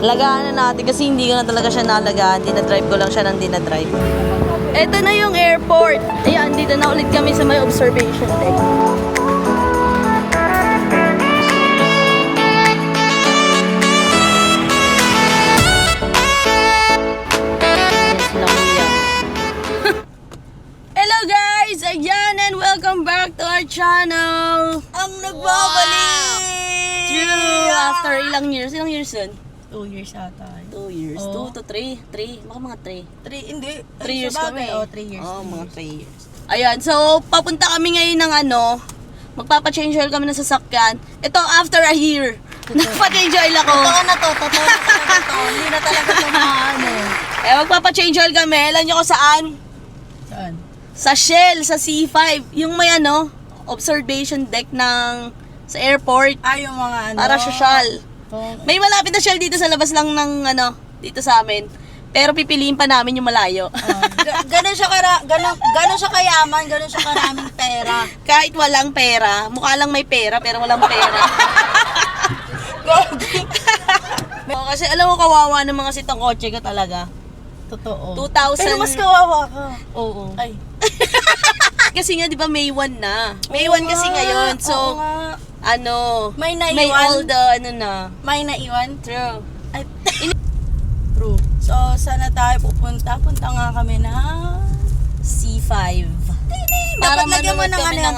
Lagaan na natin kasi hindi ko na talaga siya nalagaan. Dinadrive ko lang siya ng dinadrive. Ito na yung airport. Ayan, dito na ulit kami sa may observation deck. Hello guys! Ayan, and welcome back to our channel! Ang nagbabalik! True! After ilang years? Ilang years yun? 2 years ata. 2 years. Oo. 2 to 3? 3? Baka mga 3. 3, hindi. 3 years kami. Oh, 3 years. Oo, mga 3 years. Ayan, so papunta kami ngayon ng magpapa-change oil kami ng sasakyan. Ito after a year. Nagpa-change oil ako. Totoo na talaga to. Hindi na talaga ito Magpapa-change oil kami. Alam niyo kung saan? Saan? Sa Shell, sa C5. Yung may observation deck sa airport. Yung mga Para social. Oh. May malapit na Shell dito sa labas lang ng dito sa amin. Pero pipiliin pa namin yung malayo. Ganon siya kayaman, ganon siya karaming pera. Kahit walang pera, mukha lang may pera pero walang pera. Kasi alam mo kawawa ng mga sitang kotse ka talaga. Totoo. 2,000. Pero mas kawawa ka. Oo. Ay. Kasi nga 'di ba May 1 na. May 1 kasi ngayon. So oo nga. May naiwan. May all the na. May naiwan. True. Ay. True. So, sana tayo pupunta? Punta nga kami na C5. Dapat lagyan mo ng yung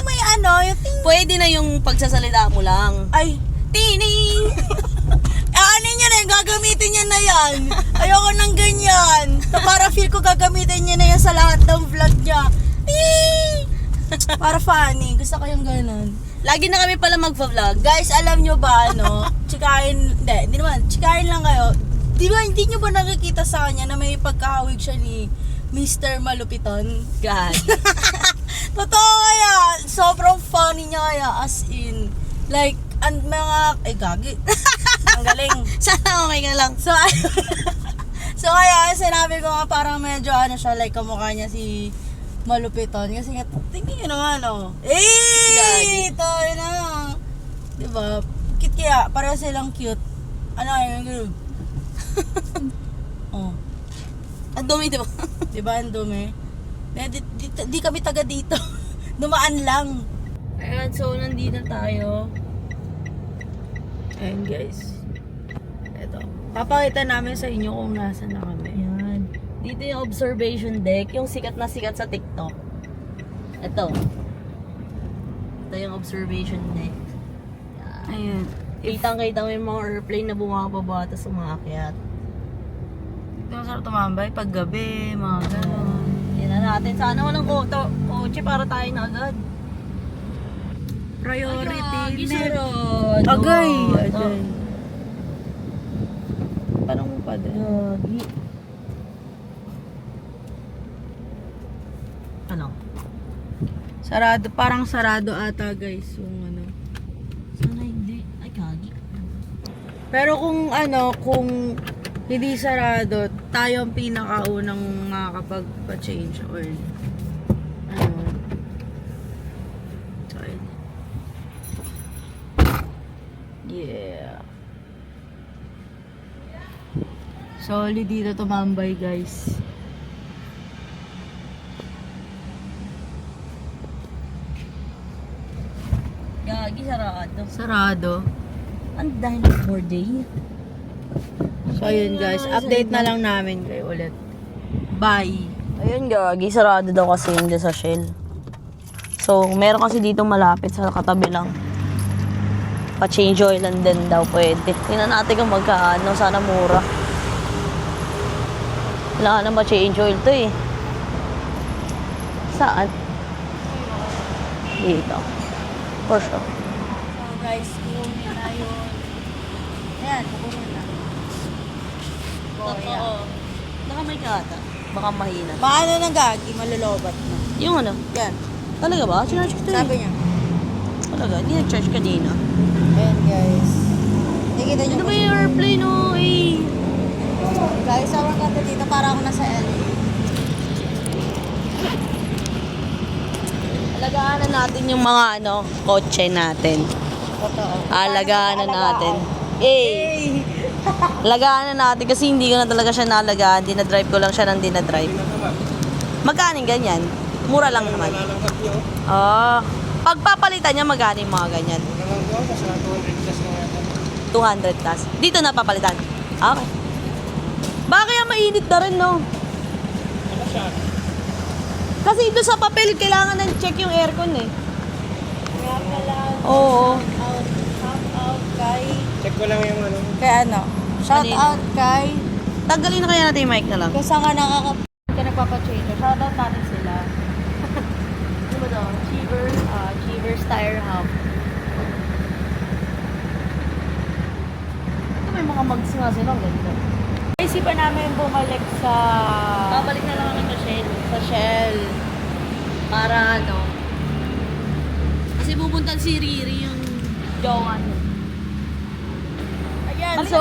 may yung Pwede na yung pagsasalita mo lang. ay, Tining! ano niya na yung gagamitin niya na yan. Ayoko ng ganyan. Para feel ko gagamitin niya na yan sa lahat ng vlog niya. Para funny. Gusto ko yung ganun. Lagi na kami pala magpa-vlog. Guys, alam nyo ba, tsikahin, hindi naman, tsikahin lang kayo. Di ba, hindi nyo ba nakikita sa kanya na may pagkahawig siya ni Mr. Malupiton? God. Totoo kaya, sobrang funny niya kaya, as in, like, ay gagi, ang galing. Sana okay ka lang. So kaya, sinabi ko nga parang medyo siya, like, kamukha niya si Malupiton. Kasi nga, tingin nyo naman, Gagi. tayo na. Diba? Cute kaya, pareho silang cute. Yung gano'n? Oh. Ang dumi, di ba? Diba, ang dumi? Di kami taga dito. Dumaan lang. Ayan, so nandito tayo. Ayan, guys. Ito. Papakita namin sa inyo kung nasa na kami. Ayan. Dito yung observation deck, yung sikat na sikat sa TikTok. Ito. Ito yung observation deck. Ayan. Kitang-kita mo yung mga airplane na bumababa at umakyat. Ito masarap tumambay pag gabi, mga gano'n. Yan na natin. Sana walang kotse para tayo na agad. Priority. Sarod. Agay. Agay. Parang mo pa din. Gagi. Ano? Sarado, parang sarado ata guys yung Sana hindi. Ay, gagi. Pero kung hindi sarado, tayo ang pinakaunang makakapagpa-change oil. Sorry. Yeah. Solid dito tumambay guys. Gagi, sarado. Sarado. Ang dahil ng 4 day. So ayun guys, update na lang namin kayo ulit. Bye! Ayun, gagi, sarado daw kasi hindi sa Shell. So, meron kasi dito malapit sa katabi lang. Pa-change oil and then daw pwede. Tingnan natin kung magkaano, sana mura. Wala na pa-change oil to eh. Saan? Dito. For sure. So guys, kukunin na yun. Ayan, kukunin na. Totoo. Baka may kata. Baka mahina. Paano na gagi, malulobat na. Yung ano? Yan, Talaga ba? Sinarge ko to sabi eh. niya. Talaga? Hindi nag-charge kanina. Ayan guys. Nakikita niyo Ano ba yung airplane o eh? Guys, sobrang ganda dito, para ako nasa LA. Alagaan na natin yung mga kotse natin. Totoo. Alagaan na Paano natin. alagaan? Eh, lagaan na natin kasi hindi ko na talaga siya nalagaan. Dinadrive ko lang siya ng dinadrive. Magkano yung ganyan? Mura lang naman. Ah, pagpapalitan niya, magkano yung mga ganyan? 200 plus. Dito na papalitan. Okay. Baka kaya mainit na rin, no? Kasi ito sa papel, kailangan ng check yung aircon eh. Kaya pala, Oo. shout out kay... Check ko lang yung ano. Kay ano? Shout Kanino? out kay... Tanggalin na kaya natin yung mic na lang. Kung saan ka ka nagpapachange. Shout out natin sila. Ano ba daw? Cheevers Tire Hub. Ito may mga mags nga sila. Ang ganda. Naisipan namin bumalik sa... Babalik na lang kami sa Shell. sa Shell. Para ano. Kasi pupuntan si Riri yung jowa niya. Ayan, Balik so...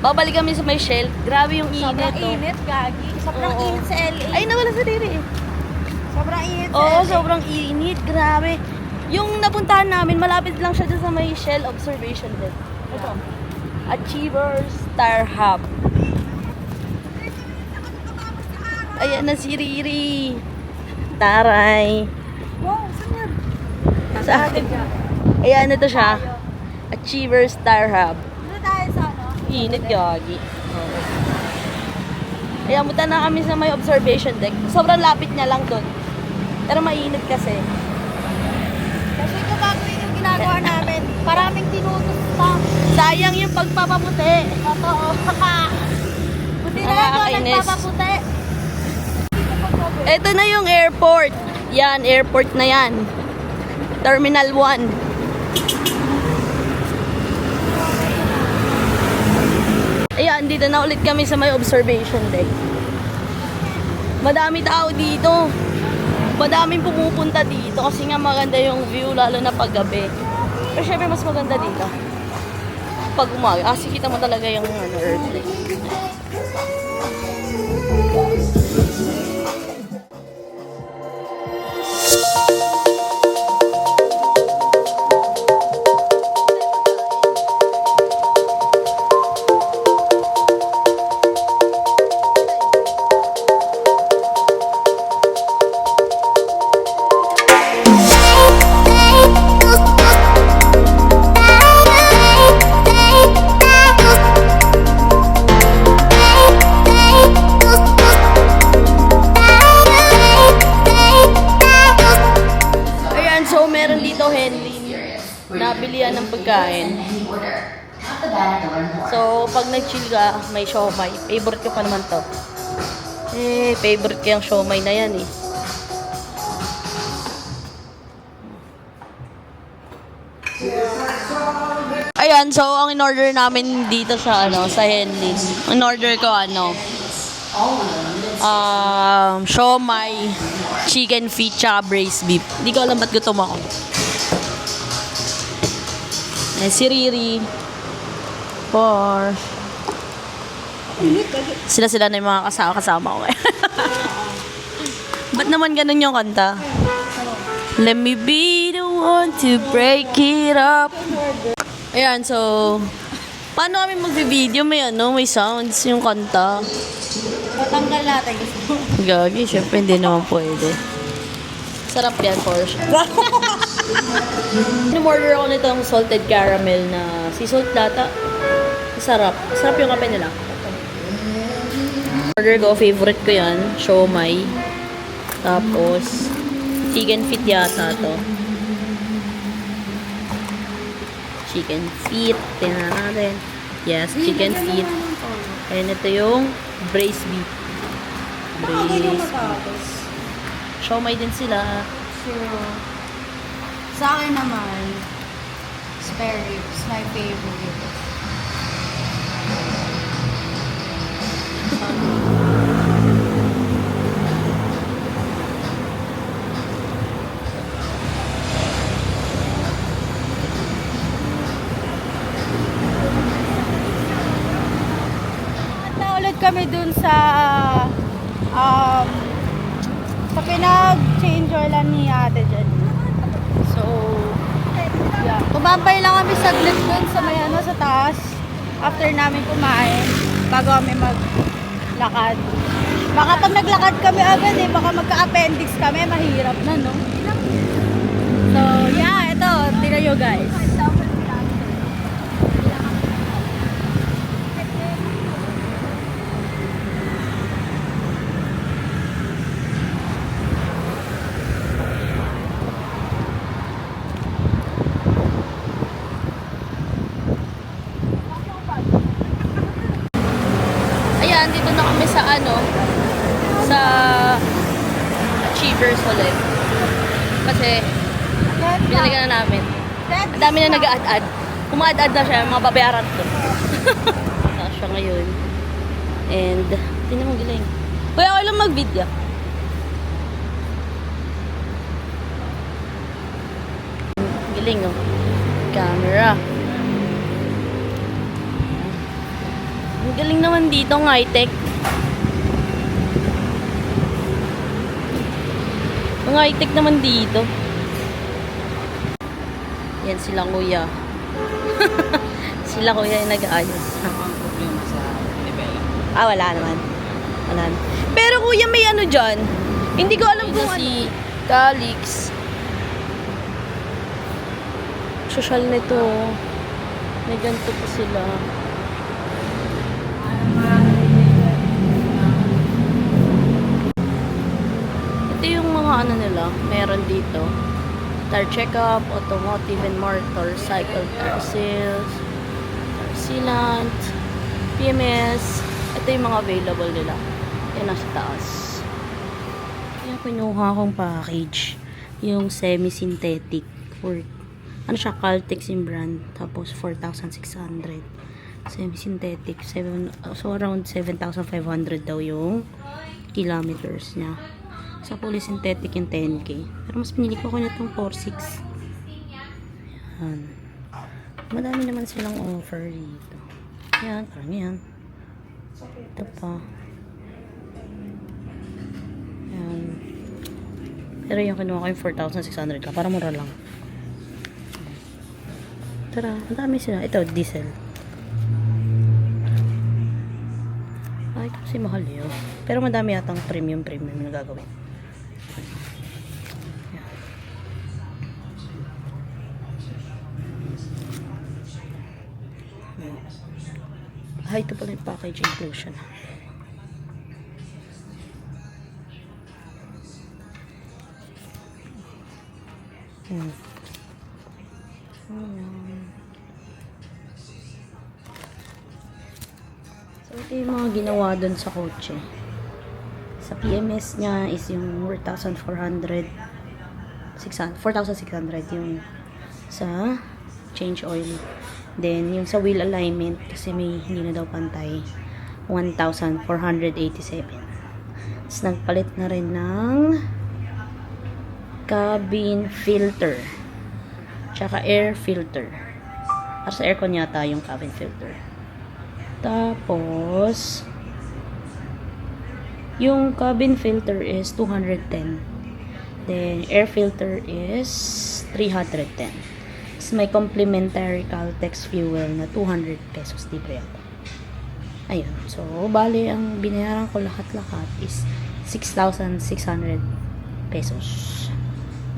Babalik kami sa may Shell. Grabe yung init. Sobrang oh. init, Gagi. Sobrang Oo. init sa LA. Ay, nawala si Riri. Sobrang init sa Oo, LA. sobrang init. Grabe. Yung napuntahan namin, malapit lang siya dyan sa may Shell Observation Deck. Ito. Achievers Tire Hub. Ayan na si Riri. Taray. Wow, saan yan? Sa akin. Ayan, ito siya. Achievers Tire Hub. Dito tayo sa ano? Init, gagi. Okay. Ayan, punta na kami sa may observation deck. Sobrang lapit niya lang doon. Pero mainit kasi. Kasi kung gagawin yung ginagawa namin, maraming tinutos pa. Sayang yung pagpapaputi. Totoo. Buti na ako Nakakainis. nagpapaputi. Ito na yung airport. Yan, airport na yan. Terminal 1. Ayan, dito na ulit kami sa may observation deck. Madami tao dito. Madaming pumupunta dito kasi nga maganda yung view lalo na pag gabi. Pero syempre mas maganda dito. Pag umaga, kasi kita mo talaga yung ano, earth lake. Ayan, so meron dito Henley na bilihan ng pagkain. So, pag nag-chill ka, may siomay. Favorite ko pa naman to. Eh, favorite ko yung siomay na yan eh. Ayan, so ang in-order namin dito sa ano, sa Henley. In-order ko ano, siomay, chicken feet, tsaka braised beef. Hindi ko alam ba't gutom ako. Eh, si Riri. Porsche. Sila na yung mga kasama ko eh. Ba't naman ganun yung kanta? Let me be the one to break it up. Ayan, so... Paano kami mag-video? May ano, may sounds yung kanta. Patanggal natin gusto. Gagi, syempre hindi naman pwede. Sarap yan, Porsche. Order ako nitong salted caramel na sea salt data. Sarap. Sarap yung kape nila. Order ko, favorite ko yan. Siomay. Tapos, chicken feet yata to. Chicken feet. Tingnan natin. Yes, chicken feet. And ito yung braised beef. Braised. Siomay din sila. So, sa akin naman, spare ribs, my favorite. At naulit kami dun sa pinag-change oil ni ate dyan. So, yeah. Tumambay lang kami saglit dun sa may ano, sa taas. After namin kumain, bago kami maglakad. Baka pag naglakad kami agad baka magka-appendix kami, mahirap na, no? So, yeah, ito, tignan nyo guys. Ayan, dito na kami sa sa Achievers ulit. Kasi, binalikan na namin. Ang dami na nag-add-add. Kuma-add-add na siya, mga babayaran ko. Saka siya ngayon. And, tingnan mo giling. Kuya, ako lang mag-video. Giling, oh. Camera. Ang galing naman dito, ng high-tech. Ang high-tech naman dito. Yan sila kuya. Sila kuya yung nag-aayos. Wala naman. Wala naman. Pero kuya, may ano dyan. Hindi ko alam kung si Calix. Social nito. May ganito pa sila. Ito yung mga ano nila. Meron dito. Tire checkup, automotive and motorcycle tire sales, tire sealant, PMS. Ito yung mga available nila. Yan nasa taas. Kaya kinuha akong package. Yung semi-synthetic. For, ano siya, Caltex yung brand. Tapos 4,600. Semi-synthetic. So around 7,500 daw yung kilometers niya. Sa polysynthetic yung 10K. Pero mas pinili ko itong 4,600. Yan. Madami naman silang offer dito. Yan, parang yan. Ito pa. Yan. Pero yung kinuha ko yung 4,600 ka. Para mura lang. Tara, ang dami sila. Ito, diesel. Ay, kasi mahal yun. Pero madami yatang premium na gagawin. Ito pala yung package inclusion. So, ito yung mga ginawa dun sa kotse. Sa PMS niya is yung 4,600 yung sa change oil. Then, yung sa wheel alignment, kasi may hindi na daw pantay, 1,487. Tapos, nagpalit na rin ng cabin filter. Tsaka air filter. Para sa aircon yata yung cabin filter. Tapos, yung cabin filter is 210. Then, air filter is 310. May complimentary Caltex fuel na 200 pesos dito yata. Ayun. So, bali, ang binayaran ko lahat-lahat is 6,600 pesos.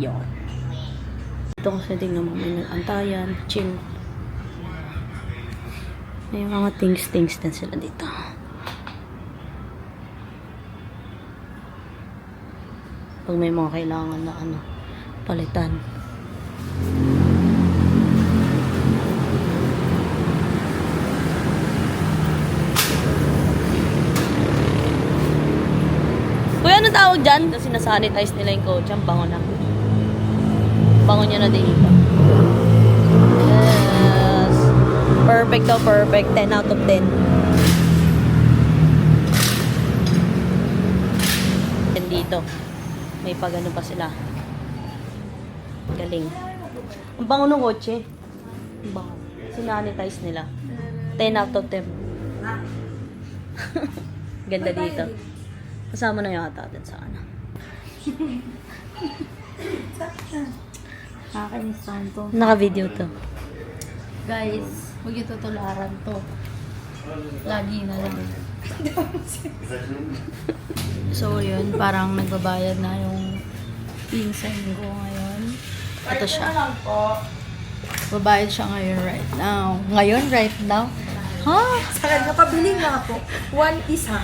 Yun. Ito kasi tingnan mo, may nag-antayan, chill. May mga things din sila dito. Pag may mga kailangan na palitan. Kuya, ano tawag dyan? Kasi nasanitize nila yung coach. Ang bango na. Bango niya na dito. Yes. Perfect daw, perfect. 10 out of 10. And dito, may pagano pa sila. Galing. Ang bango ng kotse. Ang bango. Sinanitize nila. 10 out of 10. Ganda dito. Kasama na yata din sa Nakaka-install to. Naka-video to. Guys, huwag yung tutularan to. Lagi na lang. So, yun. Parang nagbabayad na yung pinsan ko ngayon. Ito siya. Babayad siya ngayon right now. Ngayon, right now? Ha? Saan ka pabili nga ako? 1 isa.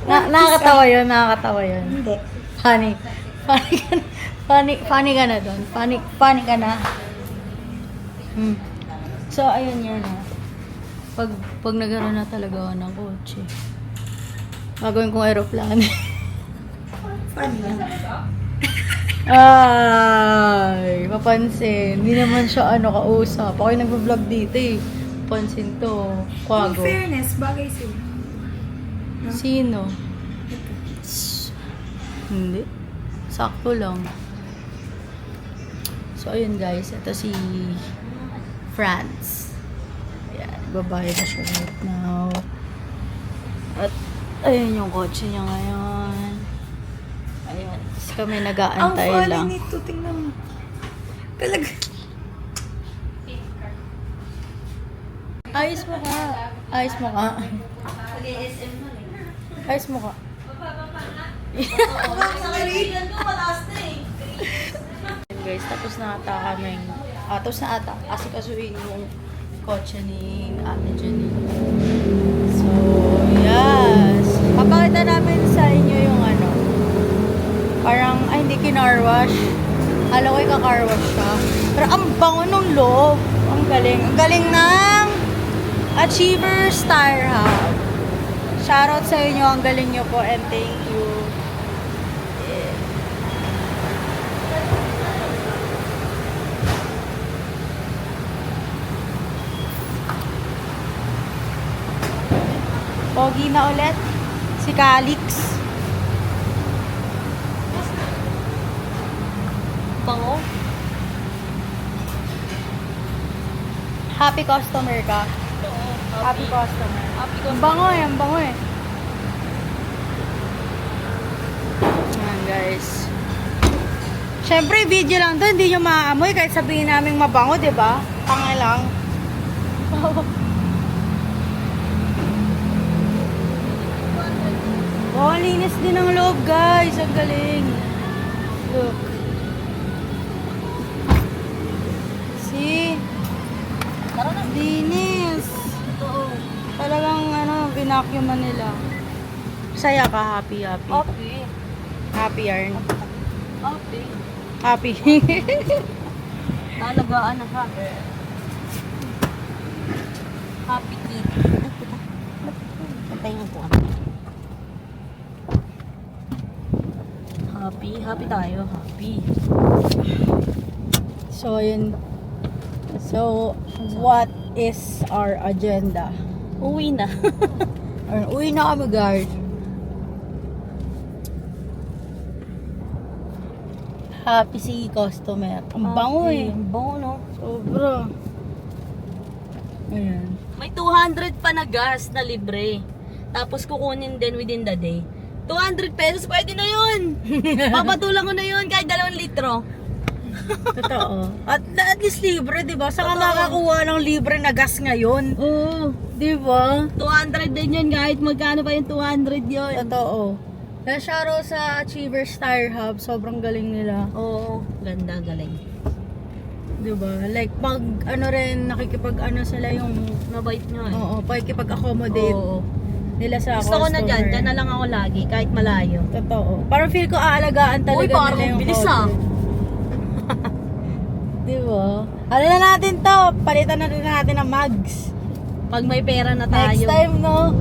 Nakakatawa yun, nakakatawa yun. Hindi. Funny. Funny ka na. Funny ka na doon. Funny ka na. So, ayun yun ha. Pag nagkaroon na talaga ako ng kotse, gagawin kong aeroplano. Funny lang. Ay, mapansin. Hindi naman siya kausap. Ako yung nag-vlog dito eh. Pansin to. In Kwago. fairness, bagay sila. Sino? Hindi. Sakto lang. So, ayun guys. Ito si France. Ayan. Babayad na siya right now. At, ayun yung kotse niya ngayon. Ayan. Tapos kami Ang nag-aantay lang. funny nito, tingnan mo. Talaga. Ayos mo ka. Ayos mo ka. Ayos mo ka. Guys, tapos na ata kami. Tapos na ata. Asikasuhin yung kotse ni Ate Jenny. So, yes. Papakita namin sa inyo yung parang, hindi kinarwash. Alam ko ika-carwash siya. Pero ang bango nung loob. Ang galing. Ang galing ng Achievers Tire Hub. Shoutout sa inyo. Ang galing nyo po and thank you. Yeah. Pogi na ulit. Si Calix. Bango. Happy customer ka. Happy customer. Ang bango eh, ang bango eh. Ayan guys. Siyempre, video lang to, hindi nyo maaamoy kahit sabihin namin mabango, di ba? Tanga lang. Oh, linis din ang loob guys. Ang galing. Look. See? Linis. Talagang binacuuman nila. Saya ka, happy. Okay. Happy yarn. Okay. Happy. Talagaan na ka. Happy kid. Patayin ko. Happy tayo. Happy. So, yun. So, what is our agenda? Uwi na. Uwi na kami, guys. Happy si customer. Ang bango eh. Ang bango, no? Sobra. Ayan. May 200 pa na gas na libre. Tapos kukunin din within the day. 200 pesos, pwede na yun. Papatulang ko na yun kahit 2 litro. Totoo. At least libre, di ba? Saka Totoo. makakuha ng libre na gas ngayon. Oo. Di ba? 200 din yun kahit magkano pa yung 200 yun. Totoo. Kaya shoutout sa Achievers Tire Hub. Sobrang galing nila. Oo. Ganda, galing. Di ba? Like, pag nakikipag sila yung Mabait nyo eh. oo, pakikipag-accommodate Oo. nila sa Gusto ko customer. na dyan na lang ako lagi kahit malayo. Totoo. Parang feel ko aalagaan talaga Uy, parang nila yung bilis, kotse. ah. Di ba? Ano na natin to? Palitan na rin natin ng mugs. Pag may pera na tayo. Next time, no?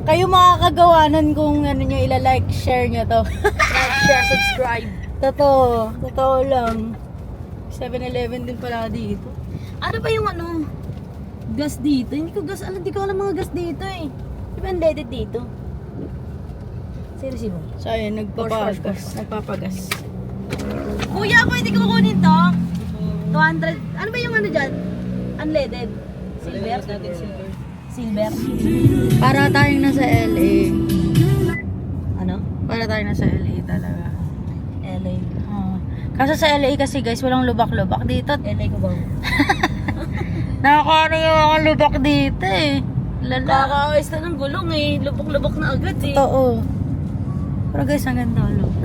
Kayo makakagawa nun kung nyo ila-like, share nyo to. Like, share, subscribe. Totoo. Totoo lang. 7-Eleven din pala dito. Ano ba yung gas dito? Hindi ko alam mga gas dito eh. Di ba unleaded dito? Seriously mo? So, ayun, Porsche. nagpapagas. Kuya, pwede ko kunin to? 200. Ano ba yung dyan? Unleaded. Silver? Silver. Para tayong nasa LA. Ano? Para tayong nasa LA talaga. LA. Kaso sa LA kasi guys, walang lubak-lubak dito. LA ko ba? Nakakaano yung mga lubak dito eh. Lala. Kakakais na ng gulong eh. Lubok-lubok na agad eh. Totoo. Pero guys, ang ganda. Look.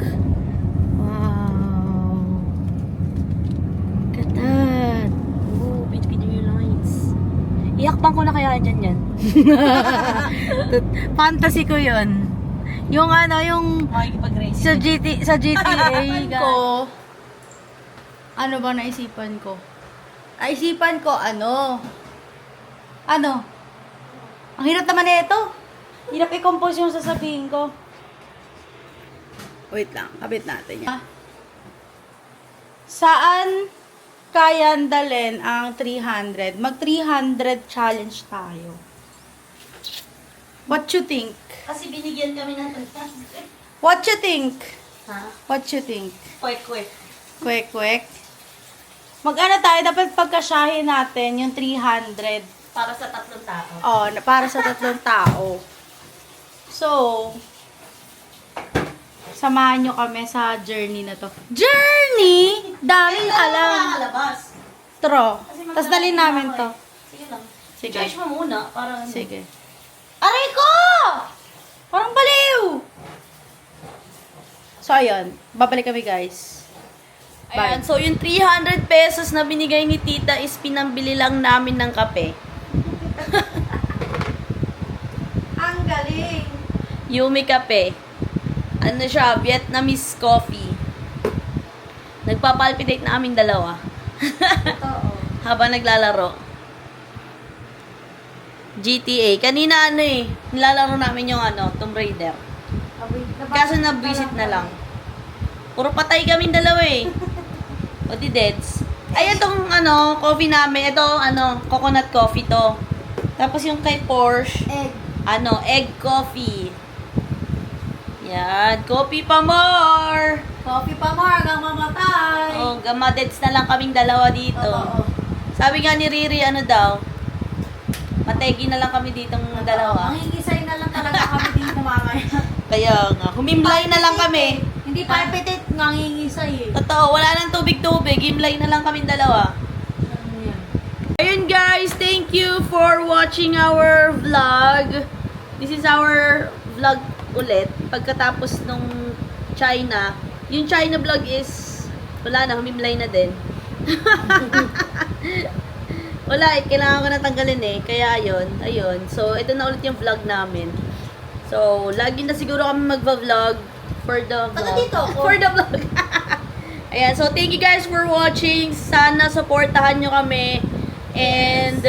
Wow. Katad. Oh, video lines. Iakbang ko na kaya dyan yan. Fantasy ko yun. Yung ano, yung Makikipag-race. sa GTA ko. Ano ba naisipan ko? Naisipan ko, ano? Ang hirap naman ito. Hirap i-compose yung sasabihin ko. Wait lang, kabit natin yan. Saan kaya dalhin ang 300? Mag 300 challenge tayo. What you think? Kasi binigyan kami ng What you think? Ha? What you think? Kwek-kwek. Kwek-kwek. Mag-ano tayo, dapat pagkasyahin natin yung 300. Para sa 3 tao. Oh, para sa 3 tao. So, samahan nyo kami sa journey na to. Journey? Daming alam. Nakalabas. Tro. Tapos dalhin namin to. Sige lang. Sige. Charge mo muna. Para ano. Sige. Aray ko! Parang baliw! So, ayun. Babalik kami, guys. Ayan, so yung 300 pesos na binigay ni tita is pinambili lang namin ng kape. Ang galing! Yumi Kape. Ano siya, Vietnamese coffee. Nagpapalpitate na aming dalawa. Totoo. Habang naglalaro. GTA. Kanina ano eh, nilalaro namin yung ano, Tomb Raider. Kaso na-visit na lang. Puro patay kaming dalawa eh. O di Deds. Ay, itong ano, coffee namin. Ito, ano, coconut coffee to. Tapos yung kay Porsche, Egg. ano, egg coffee. Yan, coffee pa more! Coffee pa more hanggang mamatay. Oh, gamadeds na lang kaming dalawa dito. Oo. Sabi nga ni Riri, ano daw, mategi na lang kami ditong dalawa. Mangingisay na lang talaga kami dito mamaya. Kaya nga, humimlay na lang kami. Hindi palpitate, nangingisay eh. Totoo, wala nang tubig-tubig, himlay na lang kaming dalawa. Ano yan? Ayun guys, thank you for watching our vlog. This is our vlog ulit. Pagkatapos nung China, yung China vlog is, wala na, humimlay na din. Wala eh, kailangan ko na tanggalin eh. Kaya ayun. So, ito na ulit yung vlog namin. So, lagi na siguro kami magva-vlog for the vlog. dito ako. For the vlog. Ayan, so thank you guys for watching. Sana supportahan nyo kami. And,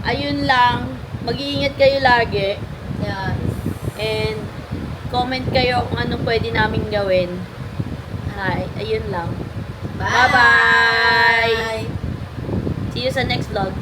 ayun lang. Mag-iingat kayo lagi. Yan. And, comment kayo kung anong pwede namin gawin. Hi, ayun lang. Bye-bye! See you sa next vlog.